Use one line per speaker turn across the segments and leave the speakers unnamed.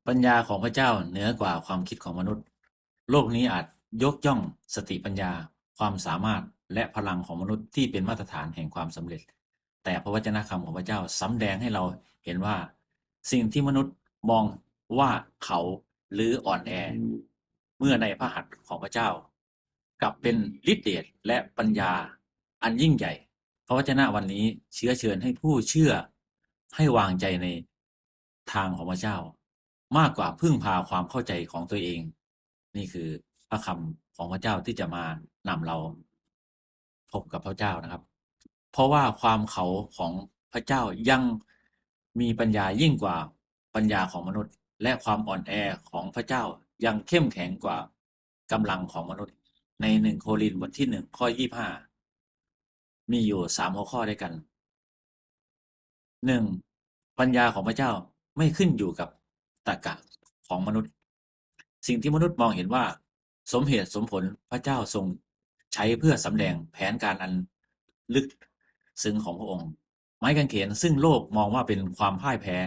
ปัญญาของพระเจ้าเหนือกว่าความคิดของมนุษย์โลกนี้อาจยกย่องสติปัญญาความสามารถและพลังของมนุษย์ที่เป็นมาตรฐานแห่งความสำเร็จแต่พระวจนะคำของพระเจ้าสำแดงให้เราเห็นว่าสิ่งที่มนุษย์มองว่าเขาหรืออ่อนแอเมื่อในพระหัตถ์ของพระเจ้ากลับเป็นฤทธิเดชและปัญญาอันยิ่งใหญ่พระวจนะวันนี้เชื้อเชิญให้ผู้เชื่อให้วางใจในทางของพระเจ้ามากกว่าพึ่งพาความเข้าใจของตัวเองนี่คือพระคำของพระเจ้าที่จะมานำเราพบกับพระเจ้านะครับเพราะว่าความเขาของพระเจ้ายังมีปัญญายิ่งกว่าปัญญาของมนุษย์และความอ่อนแอของพระเจ้ายังเข้มแข็งกว่ากำลังของมนุษย์ใน1 โครินธ์บทที่1 ข้อ 25มีอยู่3 หัวข้อด้วยกัน1. ปัญญาของพระเจ้าไม่ขึ้นอยู่กับตรรกะของมนุษย์สิ่งที่มนุษย์มองเห็นว่าสมเหตุสมผลพระเจ้าทรงใช้เพื่อสำแดงแผนการอันลึกซึ้งของพระองค์ไม้กางเขนซึ่งโลกมองว่าเป็นความพ่ายแพ้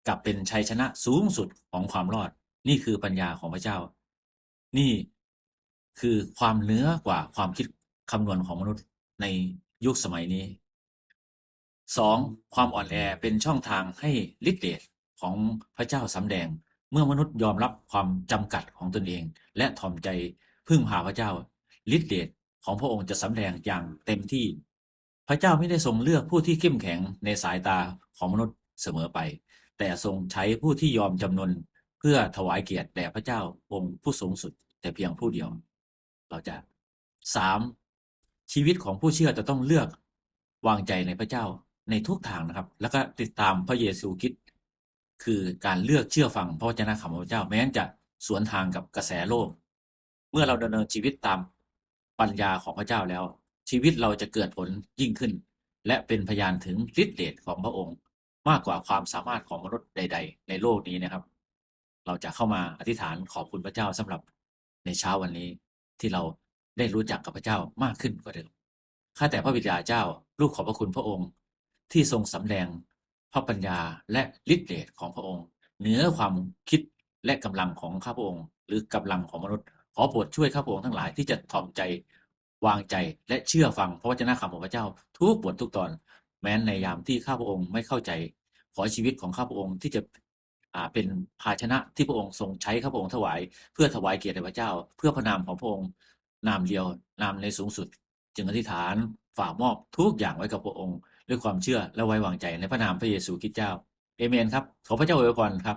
กลับเป็นชัยชนะสูงสุดของความรอดนี่คือปัญญาของพระเจ้านี่คือความเหนือกว่าความคิดคำนวณของมนุษย์ในยุคสมัยนี้ 2. ความอ่อนแอเป็นช่องทางให้ฤทธิ์เดชของพระเจ้าสำแดงเมื่อมนุษย์ยอมรับความจำกัดของตนเองและถ่อมใจพึ่งพาพระเจ้าฤทธิ์เดชของพระองค์จะสำแดงอย่างเต็มที่พระเจ้าไม่ได้ทรงเลือกผู้ที่เข้มแข็งในสายตาของมนุษย์เสมอไปแต่ทรงใช้ผู้ที่ยอมจำนนเพื่อถวายเกียรติแด่พระเจ้าองค์ผู้สูงสุดแต่เพียงผู้เดียวเราจะ 3. ชีวิตของผู้เชื่อจะต้องเลือกวางใจในพระเจ้าในทุกทางนะครับแล้วก็ติดตามพระเยซูคริสต์คือการเลือกเชื่อฟังพระวจนะของพระเจ้าแม้จะสวนทางกับกระแสโลกเมื่อเราดำเนินชีวิตตามปัญญาของพระเจ้าแล้วชีวิตเราจะเกิดผลยิ่งขึ้นและเป็นพยานถึงฤทธิ์เดชของพระองค์มากกว่าความสามารถของมนุษย์ใดๆในโลกนี้นะครับเราจะเข้ามาอธิษฐานขอบคุณพระเจ้าสำหรับในเช้าวันนี้ที่เราได้รู้จักกับพระเจ้ามากขึ้นกว่าเดิมข้าแต่พระบิดาเจ้าลูกขอบพระคุณพระองค์ที่ทรงสำแดงพระปัญญาและฤทธิ์เดชของพระองค์เหนือความคิดและกำลังของข้าพระองค์หรือกำลังของมนุษย์ขอโปรดช่วยข้าพระองค์ทั้งหลายที่จะถ่อมใจวางใจและเชื่อฟังพระวจนะคำของพระเจ้าทุกบททุกตอนแม้ในยามที่ข้าพระองค์ไม่เข้าใจขอชีวิตของข้าพระองค์ที่จะเป็นภาชนะที่พระองค์ทรงใช้ข้าพระองค์ถวายเพื่อถวายเกียรติแด่พระเจ้าเพื่อพระนามของพระองค์นามเดียวนามในสูงสุดจึงอธิษฐานฝากมอบทุกอย่างไว้กับพระองค์ด้วยความเชื่อและไว้วางใจในพระนามพระเยซูคริสต์เจ้าเอเมนครับขอพระเจ้าอวยพรครับ